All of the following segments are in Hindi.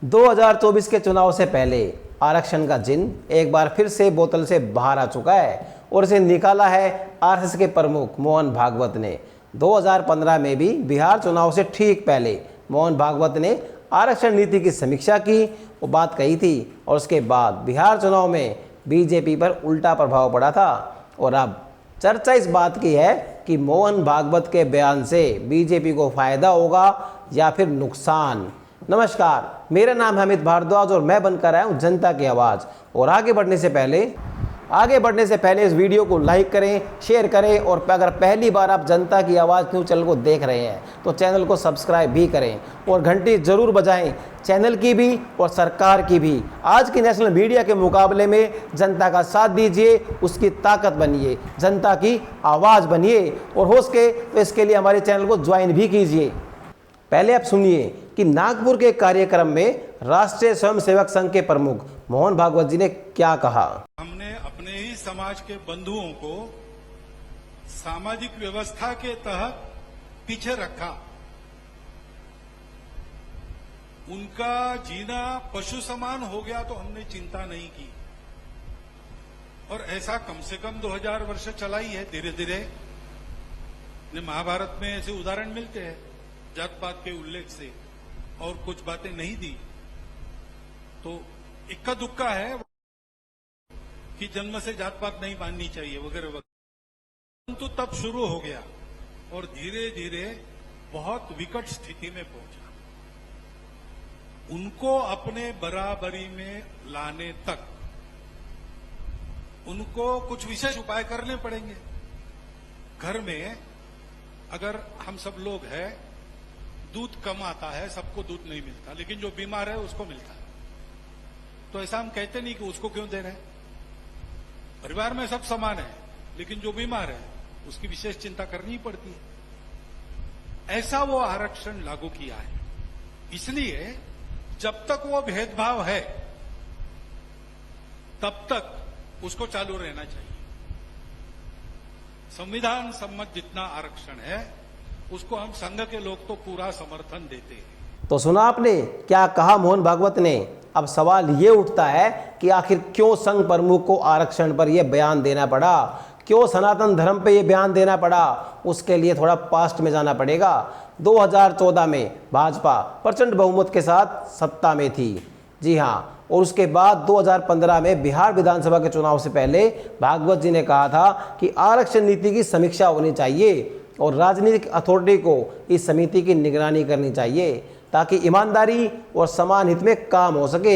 2024 के चुनाव से पहले आरक्षण का जिन एक बार फिर से बोतल से बाहर आ चुका है और इसे निकाला है आरएसएस के प्रमुख मोहन भागवत ने। 2015 में भी बिहार चुनाव से ठीक पहले मोहन भागवत ने आरक्षण नीति की समीक्षा की, वो बात कही थी और उसके बाद बिहार चुनाव में बीजेपी पर उल्टा प्रभाव पड़ा था। और अब चर्चा इस बात की है कि मोहन भागवत के बयान से बीजेपी को फायदा होगा या फिर नुकसान। नमस्कार, मेरा नाम है अमित भारद्वाज और मैं बनकर आया हूँ जनता की आवाज़। और आगे बढ़ने से पहले इस वीडियो को लाइक करें, शेयर करें और अगर पहली बार आप जनता की आवाज़ न्यूज़ चैनल को देख रहे हैं तो चैनल को सब्सक्राइब भी करें और घंटी ज़रूर बजाएं, चैनल की भी और सरकार की भी। आज की नेशनल मीडिया के मुकाबले में जनता का साथ दीजिए, उसकी ताकत बनिए, जनता की आवाज़ बनिए और हो सके तो इसके लिए हमारे चैनल को ज्वाइन भी कीजिए। पहले आप सुनिए कि नागपुर के कार्यक्रम में राष्ट्रीय स्वयंसेवक संघ के प्रमुख मोहन भागवत जी ने क्या कहा। हमने अपने ही समाज के बंधुओं को सामाजिक व्यवस्था के तहत पीछे रखा। उनका जीना पशु समान हो गया तो हमने चिंता नहीं की और ऐसा कम से कम 2000 वर्ष चला ही है। धीरे धीरे महाभारत में ऐसे उदाहरण मिलते हैं जात पात के उल्लेख से और कुछ बातें नहीं दी तो इक्का दुक्का है कि जन्म से जात पात नहीं माननी चाहिए वगैरह वगैरह, परंतु तब शुरू हो गया और धीरे धीरे बहुत विकट स्थिति में पहुंचा। उनको अपने बराबरी में लाने तक उनको कुछ विशेष उपाय करने पड़ेंगे। घर में अगर हम सब लोग हैं, दूध कम आता है, सबको दूध नहीं मिलता, लेकिन जो बीमार है उसको मिलता है, तो ऐसा हम कहते नहीं कि उसको क्यों दे रहे हैं। परिवार में सब समान है, लेकिन जो बीमार है उसकी विशेष चिंता करनी पड़ती है। ऐसा वो आरक्षण लागू किया है। इसलिए जब तक वो भेदभाव है तब तक उसको चालू रहना चाहिए। संविधान सम्मत जितना आरक्षण है उसको हम संघ के लोग तो पूरा समर्थन देते हैं। तो सुना आपने क्या कहा मोहन भागवत ने। अब सवाल ये उठता है कि आखिर क्यों संघ प्रमुख को आरक्षण पर यह बयान देना पड़ा, क्यों सनातन धर्म पे ये बयान देना पड़ा। उसके लिए थोड़ा पास्ट में जाना पड़ेगा। 2014 में भाजपा प्रचंड बहुमत के साथ सत्ता में थी, जी हाँ, और उसके बाद 2015 में बिहार विधानसभा के चुनाव से पहले भागवत जी ने कहा था कि आरक्षण नीति की समीक्षा होनी चाहिए और राजनीतिक अथॉरिटी को इस समिति की निगरानी करनी चाहिए ताकि ईमानदारी और समान हित में काम हो सके।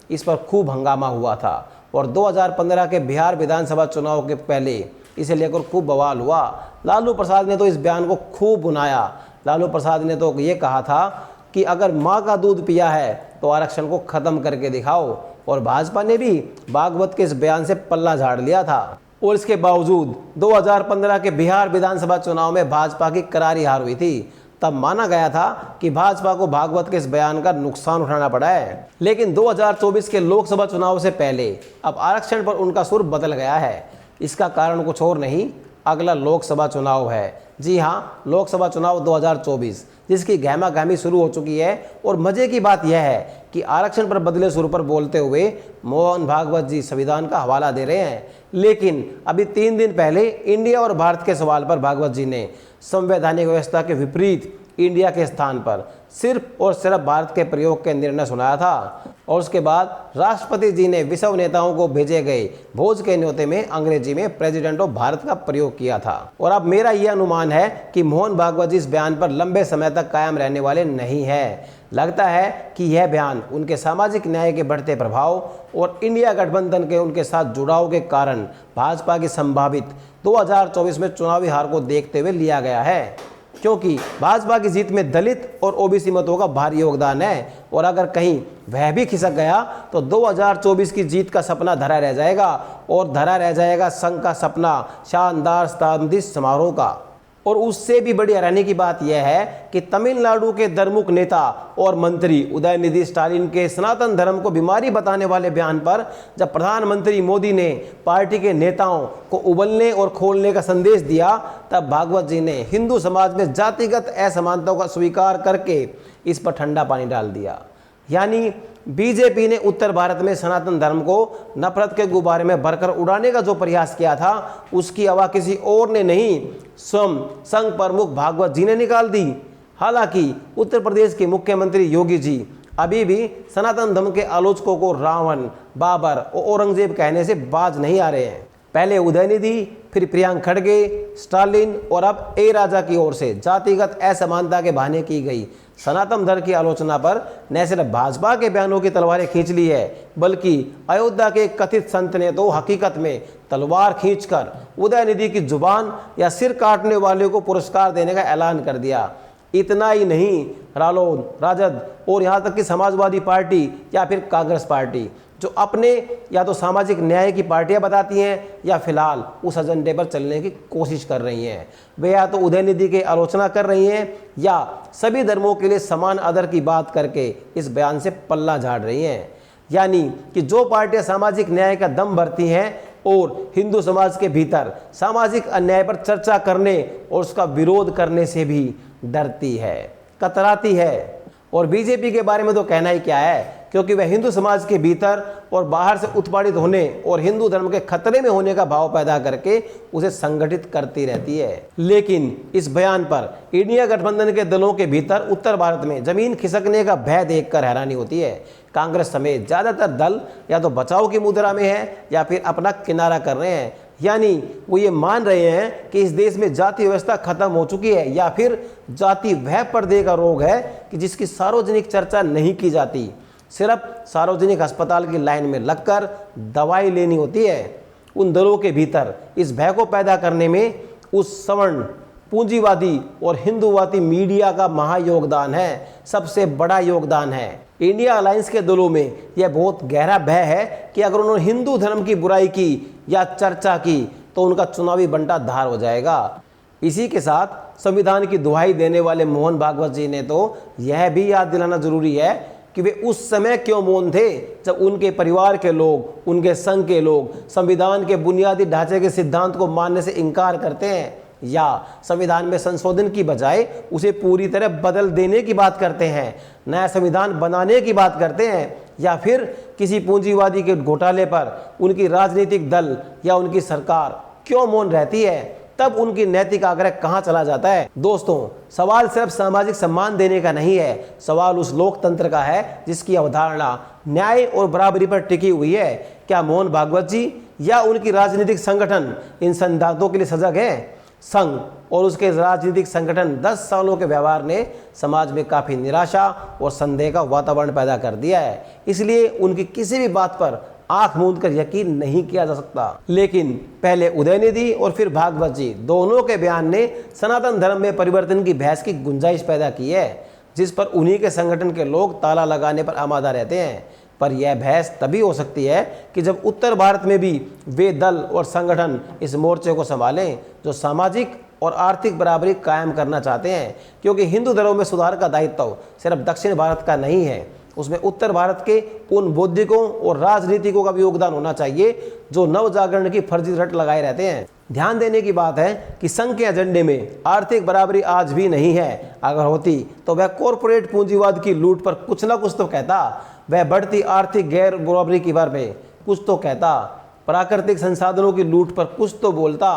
इस पर खूब हंगामा हुआ था और 2015 के बिहार विधानसभा चुनाव के पहले इसे लेकर खूब बवाल हुआ। लालू प्रसाद ने तो इस बयान को खूब बुनाया। लालू प्रसाद ने तो ये कहा था कि अगर माँ का दूध पिया है तो आरक्षण को ख़त्म करके दिखाओ, और भाजपा ने भी भागवत के इस बयान से पल्ला झाड़ लिया था। और इसके बावजूद 2015 के बिहार विधानसभा चुनाव में भाजपा की करारी हार हुई थी। तब माना गया था कि भाजपा को भागवत के इस बयान का नुकसान उठाना पड़ा है। लेकिन 2024 के लोकसभा चुनाव से पहले अब आरक्षण पर उनका सुर बदल गया है। इसका कारण कुछ और नहीं, अगला लोकसभा चुनाव है। जी हाँ, लोकसभा चुनाव 2024 जिसकी गहमागहमी शुरू हो चुकी है। और मजे की बात यह है कि आरक्षण पर बदले सुर पर बोलते हुए मोहन भागवत जी संविधान का हवाला दे रहे हैं, लेकिन अभी 3 दिन पहले इंडिया और भारत के सवाल पर भागवत जी ने संवैधानिक व्यवस्था के विपरीत इंडिया के स्थान पर सिर्फ और सिर्फ भारत के प्रयोग के निर्णय सुनाया था। और उसके बाद राष्ट्रपति जी ने विश्व नेताओं को भेजे गए भोज के न्योते में अंग्रेजी में प्रेसिडेंट ऑफ भारत का प्रयोग किया था। और अब मेरा यह अनुमान है कि मोहन भागवत जी इस बयान पर लंबे समय तक कायम रहने वाले नहीं है। लगता है कि यह बयान उनके सामाजिक न्याय के बढ़ते प्रभाव और इंडिया गठबंधन के उनके साथ जुड़ाव के कारण भाजपा की संभावित 2024 में चुनावी हार को देखते हुए लिया गया है, क्योंकि भाजपा की जीत में दलित और ओबीसी मतों का भारी योगदान है। और अगर कहीं वह भी खिसक गया तो 2024 की जीत का सपना धरा रह जाएगा और धरा रह जाएगा संघ का सपना शानदार शताब्दी समारोह का। और उससे भी बड़ी हैरानी की बात यह है कि तमिलनाडु के दरमुख नेता और मंत्री उदयनिधि स्टालिन के सनातन धर्म को बीमारी बताने वाले बयान पर जब प्रधानमंत्री मोदी ने पार्टी के नेताओं को उबलने और खोलने का संदेश दिया, तब भागवत जी ने हिंदू समाज में जातिगत असमानताओं का स्वीकार करके इस पर ठंडा पानी डाल दिया। यानी बीजेपी ने उत्तर भारत में सनातन धर्म को नफरत के गुब्बारे में भरकर उड़ाने का जो प्रयास किया था, उसकी हवा किसी और ने नहीं, स्वयं संघ प्रमुख भागवत जी ने निकाल दी। हालांकि उत्तर प्रदेश के मुख्यमंत्री योगी जी अभी भी सनातन धर्म के आलोचकों को रावण, बाबर और औरंगजेब कहने से बाज नहीं आ रहे हैं। पहले उदयनिधि, फिर प्रियंक खड़गे, स्टालिन और अब ए राजा की ओर से जातिगत असमानता के बहाने की गई सनातन धर्म की आलोचना पर न सिर्फ भाजपा के बयानों की तलवारें खींच ली है, बल्कि अयोध्या के कथित संत ने तो हकीकत में तलवार खींचकर उदयनिधि की जुबान या सिर काटने वाले को पुरस्कार देने का ऐलान कर दिया। इतना ही नहीं, रालोद, राजद और यहाँ तक कि समाजवादी पार्टी या फिर कांग्रेस पार्टी, जो अपने या तो सामाजिक न्याय की पार्टियां बताती हैं या फिलहाल उस एजेंडे पर चलने की कोशिश कर रही हैं, वे या तो उदयनिधि की आलोचना कर रही हैं या सभी धर्मों के लिए समान आदर की बात करके इस बयान से पल्ला झाड़ रही हैं। यानी कि जो पार्टियां सामाजिक न्याय का दम भरती हैं और हिंदू समाज के भीतर सामाजिक अन्याय पर चर्चा करने और उसका विरोध करने से भी डरती है, कतराती है। और बीजेपी के बारे में तो कहना ही क्या है, क्योंकि वह हिंदू समाज के भीतर और बाहर से उत्पादित होने और हिंदू धर्म के खतरे में होने का भाव पैदा करके उसे संगठित करती रहती है। लेकिन इस बयान पर इंडिया गठबंधन के दलों के भीतर उत्तर भारत में जमीन खिसकने का भय देखकर हैरानी होती है। कांग्रेस समेत ज्यादातर दल या तो बचाव की मुद्रा में है या फिर अपना किनारा कर रहे हैं। यानी वो ये मान रहे हैं कि इस देश में जाति व्यवस्था खत्म हो चुकी है, या फिर जाति वह पर्दे का रोग है कि जिसकी सार्वजनिक चर्चा नहीं की जाती, सिर्फ सार्वजनिक अस्पताल की लाइन में लगकर दवाई लेनी होती है। उन दलों के भीतर इस भय को पैदा करने में उस सवर्ण, पूंजीवादी और हिंदूवादी मीडिया का महायोगदान है, सबसे बड़ा योगदान है। इंडिया अलायंस के दलों में यह बहुत गहरा भय है कि अगर उन्होंने हिंदू धर्म की बुराई की या चर्चा की तो उनका चुनावी बंटा धार हो जाएगा। इसी के साथ संविधान की दुहाई देने वाले मोहन भागवत जी ने तो यह भी याद दिलाना जरूरी है कि वे उस समय क्यों मौन थे जब उनके परिवार के लोग, उनके संघ के लोग संविधान के बुनियादी ढांचे के सिद्धांत को मानने से इनकार करते हैं या संविधान में संशोधन की बजाय उसे पूरी तरह बदल देने की बात करते हैं, नया संविधान बनाने की बात करते हैं, या फिर किसी पूंजीवादी के घोटाले पर उनकी राजनीतिक दल या उनकी सरकार क्यों मौन रहती है, तब उनकी नैतिक आग्रह कहां चला जाता है। दोस्तों, सवाल सिर्फ सामाजिक सम्मान देने का नहीं है, सवाल उस लोकतंत्र का है जिसकी अवधारणा न्याय और बराबरी पर टिकी हुई है। क्या मोहन भागवत जी या उनकी राजनीतिक संगठन इन सिद्धांतों के लिए सजग है? संघ और उसके राजनीतिक संगठन 10 सालों के व्यवहार ने समाज में काफी निराशा और संदेह का वातावरण पैदा कर दिया है, इसलिए उनकी किसी भी बात पर आंख मूंद कर यकीन नहीं किया जा सकता। लेकिन पहले उदयनिधि और फिर भागवत जी दोनों के बयान ने सनातन धर्म में परिवर्तन की बहस की गुंजाइश पैदा की है, जिस पर उन्हीं के संगठन के लोग ताला लगाने पर आमादा रहते हैं। पर यह बहस तभी हो सकती है कि जब उत्तर भारत में भी वे दल और संगठन इस मोर्चे को संभालें जो सामाजिक और आर्थिक बराबरी कायम करना चाहते हैं, क्योंकि हिंदू धर्म में सुधार का दायित्व सिर्फ दक्षिण भारत का नहीं है, उसमें उत्तर भारत के उन बौद्धिकों और राजनीतिकों का भी योगदान होना चाहिए जो नव जागरण की फर्जी रट लगाए रहते हैं। ध्यान देने की बात है कि संघ के एजेंडे में आर्थिक बराबरी आज भी नहीं है। अगर होती तो वह कॉरपोरेट पूंजीवाद की लूट पर कुछ न कुछ तो कहता, वह बढ़ती आर्थिक गैर बराबरी की बारे में कुछ तो कहता, प्राकृतिक संसाधनों की लूट पर कुछ तो बोलता,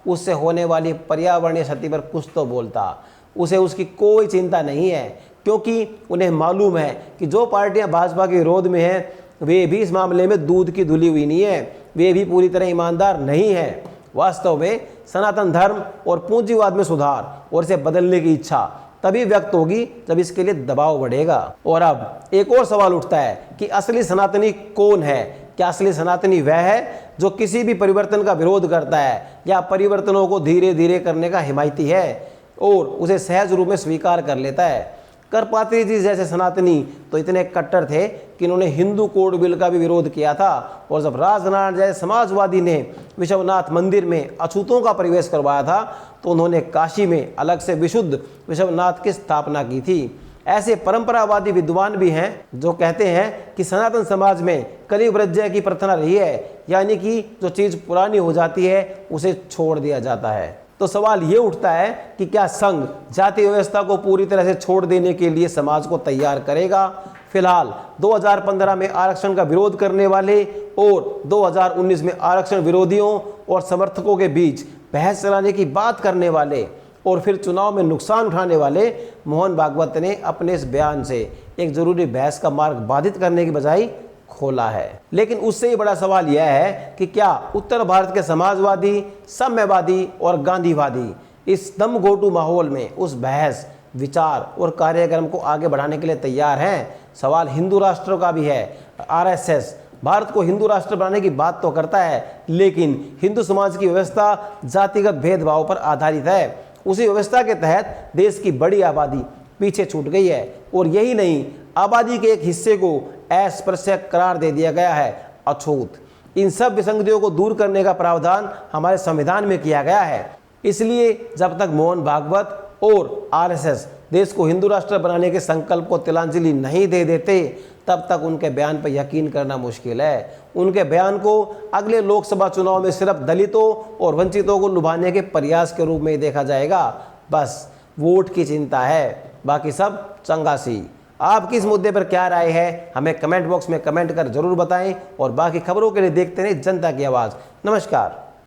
उससे होने वाली पर्यावरणीय क्षति पर कुछ तो बोलता। उसे उसकी कोई चिंता नहीं है, क्योंकि उन्हें मालूम है कि जो पार्टियां भाजपा के विरोध में हैं वे भी इस मामले में दूध की धुली हुई नहीं है, वे भी पूरी तरह ईमानदार नहीं है। वास्तव में सनातन धर्म और पूंजीवाद में सुधार और इसे बदलने की इच्छा तभी व्यक्त होगी जब इसके लिए दबाव बढ़ेगा। और अब एक और सवाल उठता है कि असली सनातनी कौन है? क्या असली सनातनी वह है जो किसी भी परिवर्तन का विरोध करता है या परिवर्तनों को धीरे धीरे करने का हिमायती है और उसे सहज रूप में स्वीकार कर लेता है? करपात्री जी जैसे सनातनी तो इतने कट्टर थे कि इन्होंने हिंदू कोड बिल का भी विरोध किया था, और जब राजनारायण जैसे समाजवादी ने विश्वनाथ मंदिर में अछूतों का प्रवेश करवाया था तो उन्होंने काशी में अलग से विशुद्ध विश्वनाथ की स्थापना की थी। ऐसे परंपरावादी विद्वान भी हैं जो कहते हैं कि सनातन समाज में कलिवृज्य की प्रथा रही है, यानी कि जो चीज़ पुरानी हो जाती है उसे छोड़ दिया जाता है। तो सवाल ये उठता है कि क्या संघ जाति व्यवस्था को पूरी तरह से छोड़ देने के लिए समाज को तैयार करेगा? फिलहाल 2015 में आरक्षण का विरोध करने वाले और 2019 में आरक्षण विरोधियों और समर्थकों के बीच बहस चलाने की बात करने वाले और फिर चुनाव में नुकसान उठाने वाले मोहन भागवत ने अपने इस बयान से एक जरूरी बहस का मार्ग बाधित करने की बजाय खोला है। लेकिन उससे ही बड़ा सवाल यह है कि क्या उत्तर भारत के समाजवादी, साम्यवादी और गांधीवादी इस दम घोटू माहौल में उस बहस, विचार और कार्यक्रम को आगे बढ़ाने के लिए तैयार हैं? सवाल हिंदू राष्ट्र का भी है। आरएसएस भारत को हिंदू राष्ट्र बनाने की बात तो करता है, लेकिन हिंदू समाज की व्यवस्था जातिगत भेदभाव पर आधारित है। उसी व्यवस्था के तहत देश की बड़ी आबादी पीछे छूट गई है और यही नहीं, आबादी के एक हिस्से को अस्पृश्य करार दे दिया गया है, अछूत। इन सब विसंगतियों को दूर करने का प्रावधान हमारे संविधान में किया गया है। इसलिए जब तक मोहन भागवत और आरएसएस देश को हिंदू राष्ट्र बनाने के संकल्प को तिलांजलि नहीं दे देते, तब तक उनके बयान पर यकीन करना मुश्किल है। उनके बयान को अगले लोकसभा चुनाव में सिर्फ दलितों और वंचितों को लुभाने के प्रयास के रूप में ही देखा जाएगा। बस वोट की चिंता है, बाकी सब चंगासी। आपकी इस मुद्दे पर क्या राय है, हमें कमेंट बॉक्स में कमेंट कर जरूर बताएं और बाकी खबरों के लिए देखते रहें जनता की आवाज़। नमस्कार।